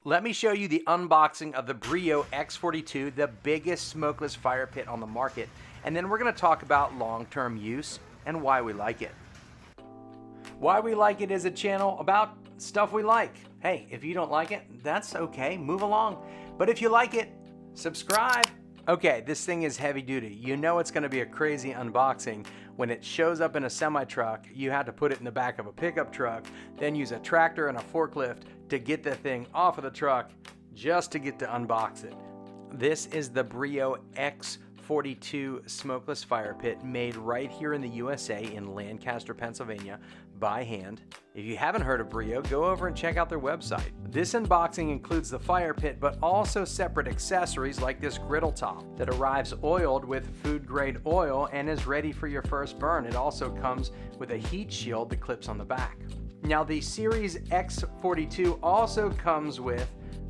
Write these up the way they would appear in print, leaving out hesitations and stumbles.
Let me show you the unboxing of the Brio X42, the biggest smokeless fire pit on the market, and then we're going to talk about long-term use and why we like it. Why We Like It is a channel about stuff we like. Hey, if you don't like it, that's okay, move along. But if you like it, subscribe. Okay, this thing is heavy duty. You know it's gonna be a crazy unboxing. When it shows up in a semi-truck, you have to put it in the back of a pickup truck, then use a tractor and a forklift to get the thing off of the truck just to get to unbox it. This is the Brio X42 smokeless fire pit made right here in the USA in Lancaster, Pennsylvania by hand. If you haven't heard of Brio, go over and check out their website. This unboxing includes the fire pit, but also separate accessories like this griddle top that arrives oiled with food grade oil and is ready for your first burn. It also comes with a heat shield that clips on the back. Now the Series X42 also comes with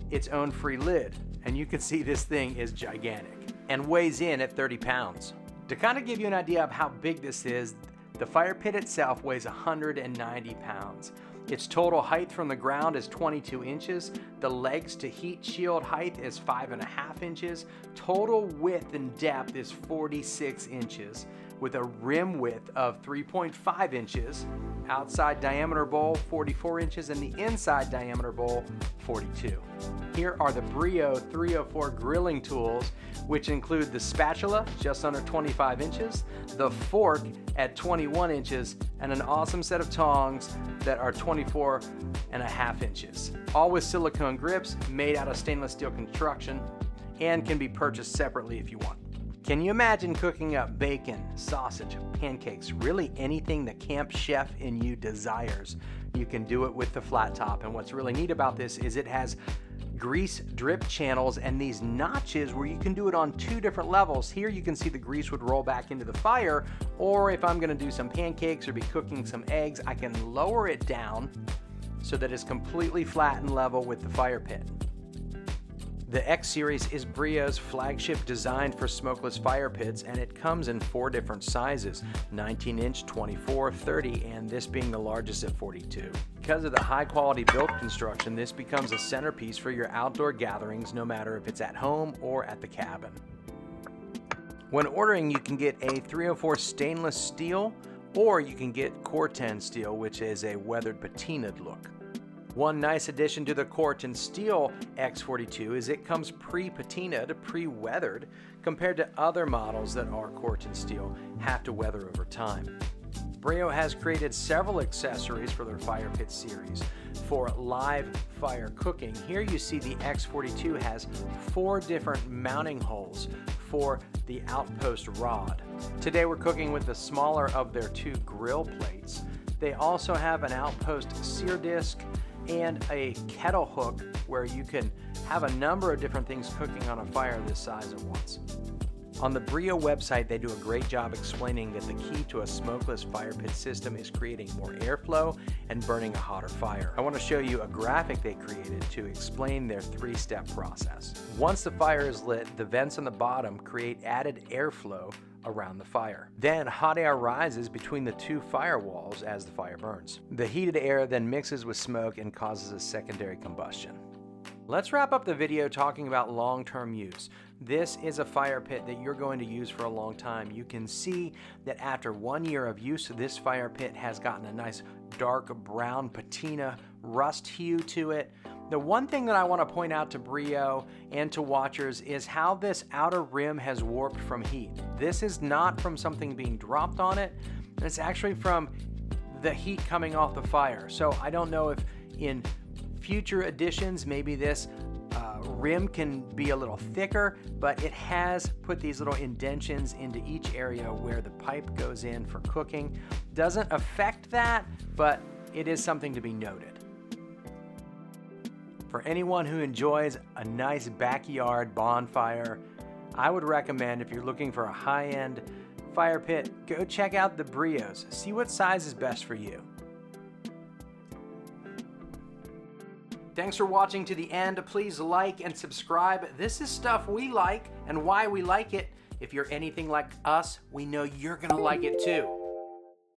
its own free lid, and you can see this thing is gigantic and weighs in at 30 pounds. To kind of give you an idea of how big this is, the fire pit itself weighs 190 pounds. Its total height from the ground is 22 inches. The legs to heat shield height is 5.5 inches. Total width and depth is 46 inches with a rim width of 3.5 inches. Outside diameter bowl 44 inches and the inside diameter bowl 42. Here are the Brio 304 grilling tools, which include the spatula, just under 25 inches, the fork at 21 inches, and an awesome set of tongs that are 24.5 inches. All with silicone grips made out of stainless steel construction and can be purchased separately if you want. Can you imagine cooking up bacon, sausage, pancakes, really anything the camp chef in you desires? You can do it with the flat top, and what's really neat about this is it has grease drip channels and these notches where you can do it on 2 different levels. Here you can see the grease would roll back into the fire, or if I'm gonna do some pancakes or be cooking some eggs, I can lower it down so that it's completely flat and level with the fire pit. The X Series is Brio's flagship design for smokeless fire pits, and it comes in 4 different sizes, 19-inch, 24, 30, and this being the largest at 42. Because of the high-quality build construction, this becomes a centerpiece for your outdoor gatherings, no matter if it's at home or at the cabin. When ordering, you can get a 304 stainless steel, or you can get Corten steel, which is a weathered patinaed look. One nice addition to the Corten Steel X42 is it comes pre-patinaed, pre-weathered, compared to other models that are Corten Steel have to weather over time. Brio has created several accessories for their fire pit series. For live fire cooking, here you see the X42 has 4 different mounting holes for the outpost rod. Today we're cooking with the smaller of their 2 grill plates. They also have an outpost sear disc and a kettle hook where you can have a number of different things cooking on a fire this size at once. On the Brio website, they do a great job explaining that the key to a smokeless fire pit system is creating more airflow and burning a hotter fire. I want to show you a graphic they created to explain their 3-step process. Once the fire is lit, the vents on the bottom create added airflow around the fire. Then hot air rises between the 2 firewalls as the fire burns. The heated air then mixes with smoke and causes a secondary combustion. Let's wrap up the video talking about long-term use. This is a fire pit that you're going to use for a long time. You can see that after 1 year of use, this fire pit has gotten a nice dark brown patina rust hue to it. The one thing that I want to point out to Brio and to watchers is how this outer rim has warped from heat. This is not from something being dropped on it, it's actually from the heat coming off the fire. So I don't know if in future editions maybe this rim can be a little thicker, but it has put these little indentions into each area where the pipe goes in for cooking. Doesn't affect that, but it is something to be noted. For anyone who enjoys a nice backyard bonfire, I would recommend, if you're looking for a high-end fire pit, go check out the Brios. See what size is best for you. Thanks for watching to the end. Please like and subscribe. This is stuff we like and why we like it. If you're anything like us, we know you're gonna like it too.